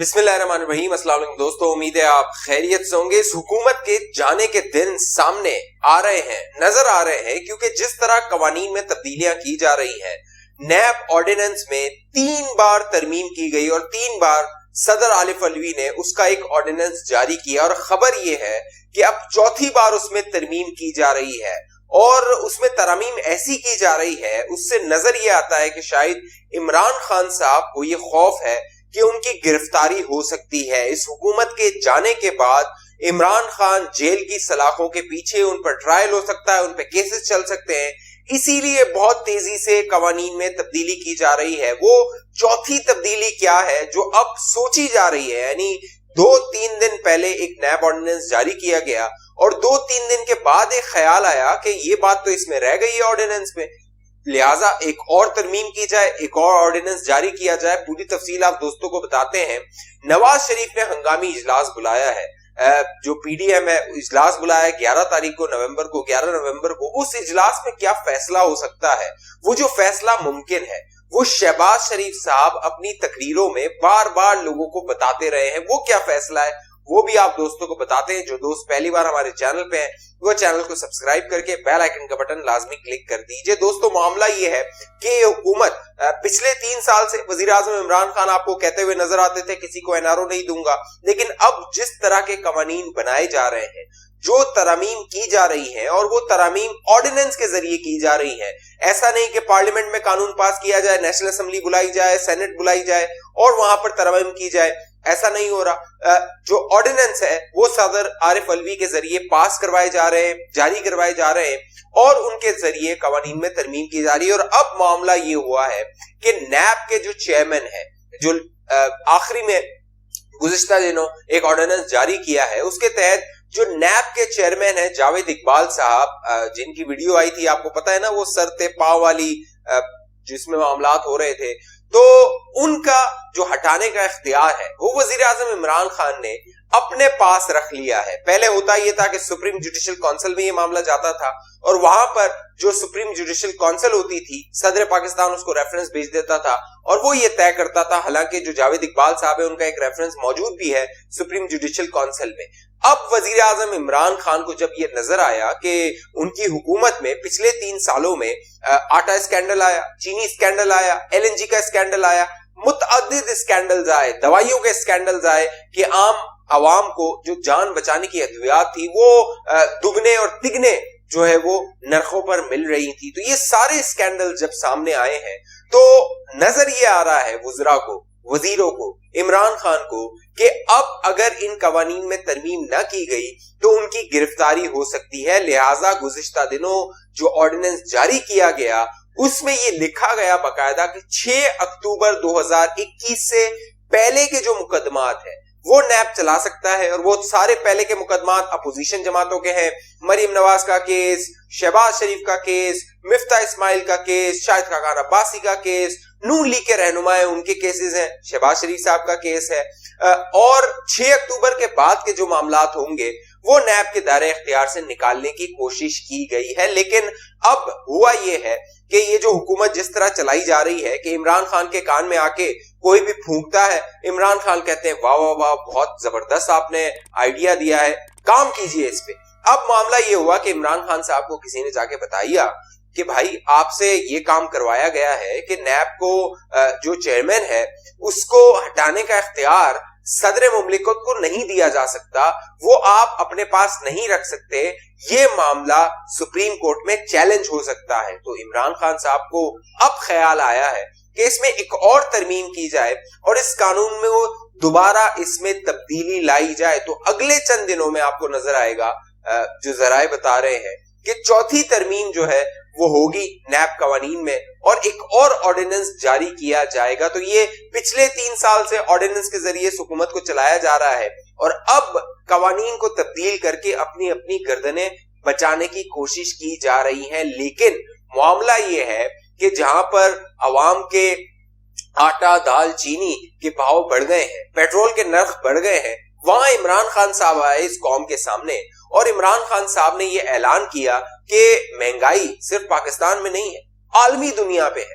بسم اللہ الرحمن الرحیم۔ السلام علیکم دوستو، امید ہے آپ خیریت سے ہوں گے۔ اس حکومت کے جانے کے دن سامنے آ رہے ہیں، نظر آ رہے ہیں، کیونکہ جس طرح قوانین میں تبدیلیاں کی جا رہی ہیں، نیب آرڈیننس میں 3 بار ترمیم کی گئی اور 3 بار صدر عارف علوی نے اس کا ایک آرڈیننس جاری کیا، اور خبر یہ ہے کہ اب چوتھی بار اس میں ترمیم کی جا رہی ہے اور اس میں ترامیم ایسی کی جا رہی ہے، اس سے نظر یہ آتا ہے کہ شاید عمران خان صاحب کو یہ خوف ہے کہ ان کی گرفتاری ہو سکتی ہے۔ اس حکومت کے جانے کے بعد عمران خان جیل کی سلاخوں کے پیچھے، ان پر ٹرائل ہو سکتا ہے، ان پہ کیسز چل سکتے ہیں، اسی لیے بہت تیزی سے قوانین میں تبدیلی کی جا رہی ہے۔ وہ چوتھی تبدیلی کیا ہے جو اب سوچی جا رہی ہے، یعنی 2-3 دن پہلے ایک نیب آرڈیننس جاری کیا گیا اور 2-3 دن کے بعد ایک خیال آیا کہ یہ بات تو اس میں رہ گئی ہے آرڈیننس میں، لہٰذا ایک اور ترمیم کی جائے، ایک اور آرڈیننس جاری کیا جائے۔ پوری تفصیل آپ دوستوں کو بتاتے ہیں۔ نواز شریف نے ہنگامی اجلاس بلایا ہے، جو پی ڈی ایم ہے، اجلاس بلایا ہے 11 نومبر کو۔ اس اجلاس میں کیا فیصلہ ہو سکتا ہے؟ وہ جو فیصلہ ممکن ہے وہ شہباز شریف صاحب اپنی تقریروں میں بار بار لوگوں کو بتاتے رہے ہیں۔ وہ کیا فیصلہ ہے وہ بھی آپ دوستوں کو بتاتے ہیں۔ جو دوست پہلی بار ہمارے چینل پہ ہیں وہ چینل کو سبسکرائب کر کے بیل آئیکن کا بٹن لازمی کلک کر دیجئے۔ دوستو، معاملہ یہ ہے کہ یہ حکومت پچھلے 3 سال سے وزیر اعظم عمران خان آپ کو کہتے ہوئے نظر آتے تھے کسی کو NRO نہیں دوں گا، لیکن اب جس طرح کے قوانین بنائے جا رہے ہیں، جو ترامیم کی جا رہی ہیں، اور وہ ترامیم آرڈیننس کے ذریعے کی جا رہی ہیں، ایسا نہیں کہ پارلیمنٹ میں قانون پاس کیا جائے، نیشنل اسمبلی بلائی جائے، سینٹ بلائی جائے اور وہاں پر ترامیم کی جائے، ایسا نہیں ہو رہا۔ جو آرڈیننس ہے وہ صدر عارف علوی کے ذریعے پاس کروائے جا رہے ہیں، جاری کروائے جا رہے ہیں، اور ان کے ذریعے قوانین میں ترمیم کی جا رہی ہے۔ اور اب معاملہ یہ ہوا ہے کہ نیب کے جو چیئرمین ہے، جو آخری میں گزشتہ دنوں ایک آرڈیننس جاری کیا ہے، اس کے تحت جو نیب کے چیئرمین ہیں جاوید اقبال صاحب، جن کی ویڈیو آئی تھی آپ کو پتا ہے نا، وہ سر تے پاؤں والی جس میں معاملات ہو رہے تھے، تو ان کا جو ہٹانے کا اختیار ہے وہ وزیر اعظم عمران خان نے اپنے پاس رکھ لیا ہے۔ پہلے ہوتا یہ تھا کہ سپریم جوڈیشل کونسل میں یہ معاملہ جاتا تھا، اور وہاں پر جو سپریم جوڈیشل کونسل ہوتی تھی، صدر پاکستان اس کو ریفرنس بھیج دیتا تھا اور وہ یہ طے کرتا تھا، حالانکہ جو جاوید اقبال صاحب ہے ان کا ایک ریفرنس موجود بھی ہے سپریم جوڈیشل کونسل میں۔ اب وزیر اعظم عمران خان کو جب یہ نظر آیا کہ ان کی حکومت میں پچھلے 3 سالوں میں آٹا اسکینڈل آیا، چینی اسکینڈل آیا، LNG کا اسکینڈل آیا، متعدد اسکینڈلز آئے، دوائیوں کے اسکینڈلز آئے کہ عام عوام کو جو جان بچانے کی ادویات تھی وہ دگنے اور تگنے جو ہے وہ نرخوں پر مل رہی تھی۔ تو یہ سارے اسکینڈل جب سامنے آئے ہیں تو نظر یہ آ رہا ہے وزراء کو، وزیروں کو، عمران خان کو، کہ اب اگر ان قوانین میں ترمیم نہ کی گئی تو ان کی گرفتاری ہو سکتی ہے۔ لہٰذا گزشتہ دنوں جو آرڈیننس جاری کیا گیا اس میں یہ لکھا گیا باقاعدہ کہ 6 اکتوبر 2021 سے پہلے کے جو مقدمات ہیں وہ نیب چلا سکتا ہے، اور وہ سارے پہلے کے مقدمات اپوزیشن جماعتوں کے ہیں۔ مریم نواز کا کیس، شہباز شریف کا کیس، مفتاح اسماعیل کا کیس، شاہد خاقان عباسی کا کیس، نون لیگ کے رہنما ہیں ان کے کیسز ہیں، شہباز شریف صاحب کا کیس ہے، اور 6 اکتوبر کے بعد کے جو معاملات ہوں گے وہ نیب کے دائرہ اختیار سے نکالنے کی کوشش کی گئی ہے۔ لیکن اب ہوا یہ ہے کہ یہ جو حکومت جس طرح چلائی جا رہی ہے کہ عمران خان کے کان میں آ کے کوئی بھی پھونکتا ہے، عمران خان کہتے ہیں واہ واہ واہ، بہت زبردست آپ نے آئیڈیا دیا ہے، کام کیجئے اس پہ۔ اب معاملہ یہ ہوا کہ عمران خان صاحب کو کسی نے جا کے بتایا کہ بھائی آپ سے یہ کام کروایا گیا ہے کہ نیب کو جو چیئرمین ہے اس کو ہٹانے کا اختیار صدر مملکت کو نہیں دیا جا سکتا، وہ آپ اپنے پاس نہیں رکھ سکتے، یہ معاملہ سپریم کورٹ میں چیلنج ہو سکتا ہے۔ تو عمران خان صاحب کو اب خیال آیا ہے کہ اس میں ایک اور ترمیم کی جائے اور اس قانون میں وہ دوبارہ اس میں تبدیلی لائی جائے۔ تو اگلے چند دنوں میں آپ کو نظر آئے گا، جو ذرائع بتا رہے ہیں کہ چوتھی ترمیم جو ہے وہ ہوگی نیب قوانین میں، اور ایک اور آرڈیننس جاری کیا جائے گا۔ تو یہ پچھلے 3 سال سے آرڈیننس کے ذریعے اس حکومت کو چلایا جا رہا ہے، اور اب قوانین کو تبدیل کر کے اپنی اپنی گردنیں بچانے کی کوشش کی جا رہی ہیں۔ لیکن معاملہ یہ ہے کہ جہاں پر عوام کے آٹا، دال، چینی کے بھاؤ بڑھ گئے ہیں، پیٹرول کے نرخ بڑھ گئے ہیں، وہاں عمران خان صاحب آئے اس قوم کے سامنے، اور عمران خان صاحب نے یہ اعلان کیا کہ مہنگائی صرف پاکستان میں نہیں ہے، عالمی دنیا پہ ہے،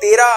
13